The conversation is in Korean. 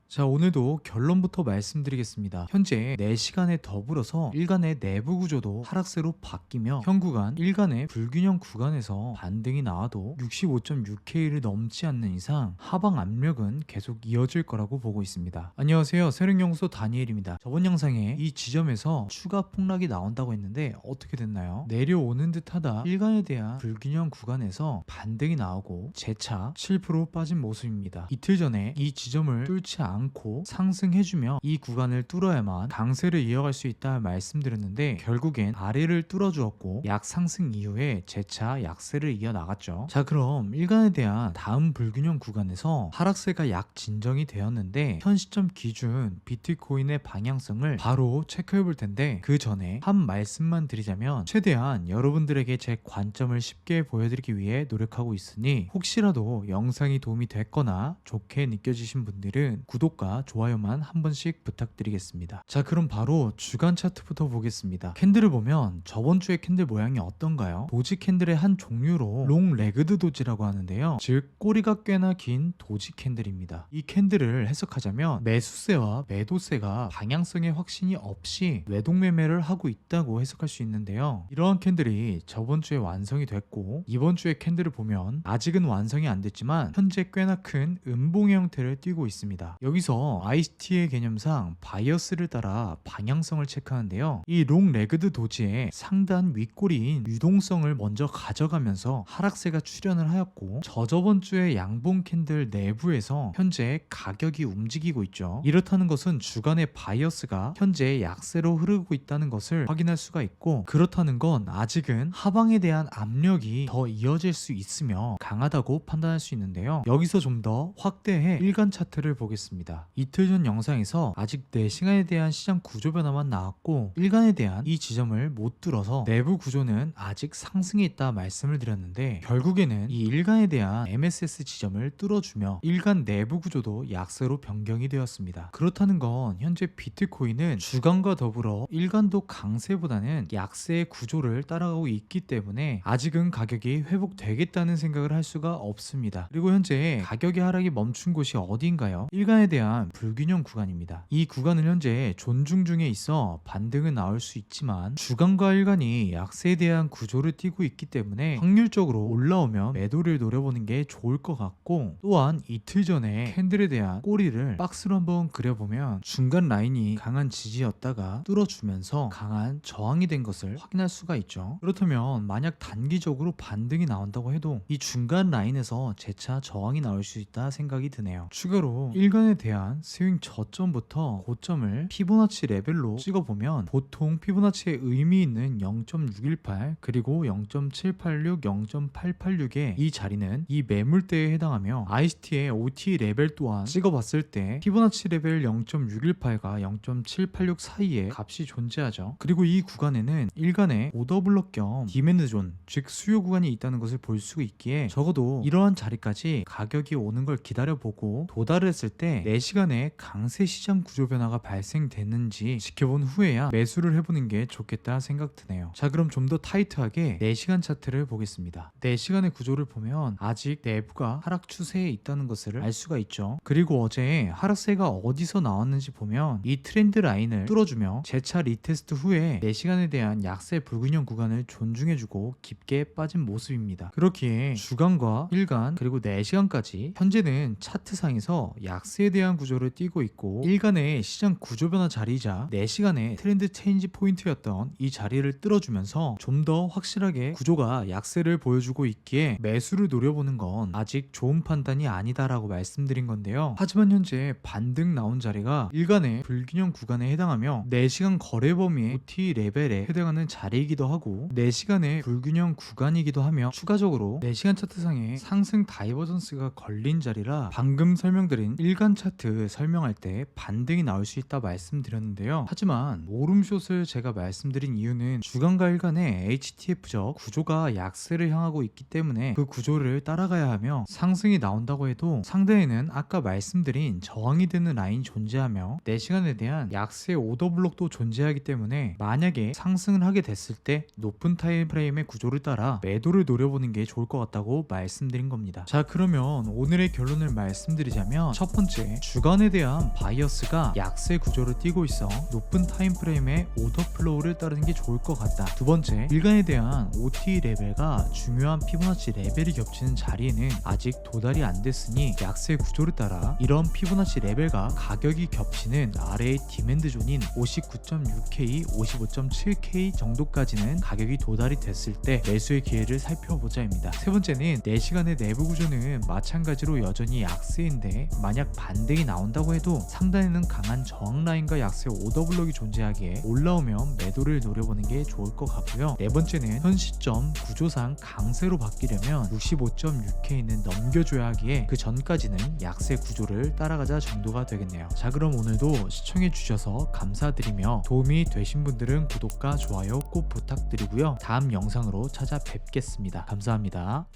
자, 오늘도 결론부터 말씀드리겠습니다. 현재 4시간에 더불어서 일간의 내부 구조도 하락세로 바뀌며 현 구간 일간의 불균형 구간에서 반등이 나와도 65.6K를 넘지 않는 이상 하방 압력은 계속 이어질 거라고 보고 있습니다. 안녕하세요, 세력연구소 다니엘입니다. 저번 영상에 이 지점에서 추가 폭락이 나온다고 했는데 어떻게 됐나요? 내려오는 듯하다 일간에 대한 불균형 구간에서 반등이 나오고 재차 7% 빠진 모습입니다. 이틀 전에 이 지점을 뚫지 않고 상승해주며 이 구간을 뚫어야만 강세를 이어갈 수 있다 말씀드렸는데 결국엔 아래를 뚫어주었고 약상승 이후에 재차 약세를 이어나갔죠. 자, 그럼 일간에 대한 다음 불균형 구간에서 하락세가 약 진정이 되었는데 현 시점 기준 비트코인의 방향성을 바로 체크해 볼 텐데 그 전에 한 말씀만 드리자면 최대한 여러분들에게 제 관점을 쉽게 보여드리기 위해 노력하고 있으니 혹시라도 영상이 도움이 됐거나 좋게 느껴지신 분들은 구독과 좋아요만 한 번씩 부탁드리겠습니다. 자, 그럼 바로 주간 차트부터 보겠습니다. 캔들을 보면 저번 주의 캔들 모양이 어떤가요? 도지 캔들의 한 종류로 롱 레그드 도지라고 하는데요. 즉 꼬리가 꽤나 긴 도지 캔들입니다. 이 캔들을 해석하자면 매수세와 매도세가 방향성에 확신이 없이 외동매매를 하고 있다고 해석할 수 있는데요. 이러한 캔들이 저번 주에 완성이 됐고 이번 주의 캔들을 보면 아직은 완성이 안 됐지만 현재 꽤나 큰 음봉의 형태를 띠고 있습니다. 여기서 ICT의 개념상 바이어스를 따라 방향성을 체크하는데요. 이 롱 레그드 도지의 상단 윗꼬리인 유동성을 먼저 가져가면서 하락세가 출현을 하였고 저저번 주의 양봉 캔들 내부에서 현재 가격이 움직이고 있죠. 이렇다는 것은 주간의 바이어스가 현재 약세로 흐르고 있다는 것을 확인할 수가 있고 그렇다는 건 아직은 하방에 대한 압력이 더 이어질 수 있으며 강하다고 판단할 수 있는데요. 여기서 좀 더 확대해 일간 차트를 보겠습니다. 이틀 전 영상에서 아직 4시간에 대한 시장 구조 변화만 나왔고 일간에 대한 이 지점을 못 뚫어서 내부 구조는 아직 상승에 있다 말씀을 드렸는데 결국에는 이 일간에 대한 MSS 지점을 뚫어주며 일간 내부 구조도 약세로 변경이 되었습니다. 그렇다는 건 현재 비트코인은 주간과 더불어 일간도 강세보다는 약세의 구조를 따라가고 있기 때문에 아직은 가격이 회복되겠다는 생각을 할 수가 없습니다. 그리고 현재 가격의 하락이 멈춘 곳이 어디인가요? 일간에 대한 불균형 구간입니다. 이 구간은 현재 존중 중에 있어 반등은 나올 수 있지만 주간과 일간이 약세에 대한 구조를 띠고 있기 때문에 확률적으로 올라오면 매도를 노려보는 게 좋을 것 같고 또한 이틀 전에 캔들에 대한 꼬리를 박스로 한번 그려보면 중간 라인이 강한 지지였다가 뚫어주면서 강한 저항이 된 것을 확인할 수가 있죠. 그렇다면 만약 단기적으로 반등이 나온다고 해도 이 중간 라인에서 재차 저항이 나올 수 있다 생각이 드네요. 추가로 일간에 대한 스윙 저점부터 고점을 피보나치 레벨로 찍어보면 보통 피보나치의 의미 있는 0.618 그리고 0.786, 0.886의 이 자리는 이 매물대에 해당하며 ICT의 OT 레벨 또한 찍어봤을 때 피보나치 레벨 0.618과 0.786 사이에 값이 존재하죠. 그리고 이 구간에는 일간의 오더블럭 겸 디맨드 존, 즉 수요 구간이 있다는 것을 볼 수 있기에 적어도 이러한 자리까지 가격이 오는 걸 기다려보고 도달했을 때 4시간의 강세 시장 구조 변화가 발생됐는지 지켜본 후에야 매수를 해보는 게 좋겠다 생각 드네요. 자, 그럼 좀 더 타이트하게 4시간 차트를 보겠습니다. 4시간의 구조를 보면 아직 내부가 하락 추세에 있다는 것을 알 수가 있죠. 그리고 어제 하락세가 어디서 나왔는지 보면 이 트렌드 라인을 뚫어주며 재차 리테스트 후에 4시간에 대한 약세 불균형 구간을 존중해주고 깊게 빠진 모습입니다. 그렇기에 주간과 일간 그리고 4시간까지 현재는 차트상에서 약세에 대한 구조를 띠고 있고 일간의 시장 구조 변화 자리이자 4시간의 트렌드 체인지 포인트였던 이 자리를 뚫어주면서 좀 더 확실하게 구조가 약세를 보여주고 있기에 매수를 노려보는 건 아직 좋은 판단이 아니다라고 말씀드린 건데요. 하지만 현재 반등 나온 자리가 일간의 불균형 구간에 해당하며 4시간 거래 범위의 OT 레벨에 해당하는 자리이기도 하고 4시간의 불균형 구간이기도 하며 추가적으로 4시간 차트상에 상승 다이버전스가 걸린 자리라 방금 설명드린 일간 차트 설명할 때 반등이 나올 수 있다 말씀드렸는데요. 하지만 오름숏을 제가 말씀드린 이유는 주간과 일간의 HTF적 구조가 약세를 향하고 있기 때문에 그 구조를 따라가야 하며 상승이 나온다고 해도 상대에는 아까 말씀드린 저항이 되는 라인이 존재하며 4시간에 대한 약세 오더블록도 존재하기 때문에 만약에 상승을 하게 됐을 때 높은 타임프레임의 구조를 따라 매도를 노려보는 게 좋을 것 같다고 말씀드린 겁니다. 자, 그러면 오늘의 결론을 말씀드리자면 첫 번째, 번째, 주간에 대한 바이어스가 약세 구조를 띠고 있어 높은 타임프레임의 오더 플로우를 따르는 게 좋을 것 같다. 두 번째, 일간에 대한 OT 레벨과 중요한 피보나치 레벨이 겹치는 자리에는 아직 도달이 안 됐으니 약세 구조를 따라 이런 피보나치 레벨과 가격이 겹치는 아래의 디맨드 존인 59.6K, 55.7K 정도까지는 가격이 도달이 됐을 때 매수의 기회를 살펴보자입니다. 세 번째는 4시간의 내부 구조는 마찬가지로 여전히 약세인데 만약 반등이 나온다고 해도 상단에는 강한 저항 라인과 약세 오더블록이 존재하기에 올라오면 매도를 노려보는 게 좋을 것 같고요. 네 번째는 현 시점 구조상 강세로 바뀌려면 65.6K는 넘겨줘야 하기에 그 전까지는 약세 구조를 따라가자 정도가 되겠네요. 자, 그럼 오늘도 시청해 주셔서 감사드리며 도움이 되신 분들은 구독과 좋아요 꼭 부탁드리고요. 다음 영상으로 찾아뵙겠습니다. 감사합니다.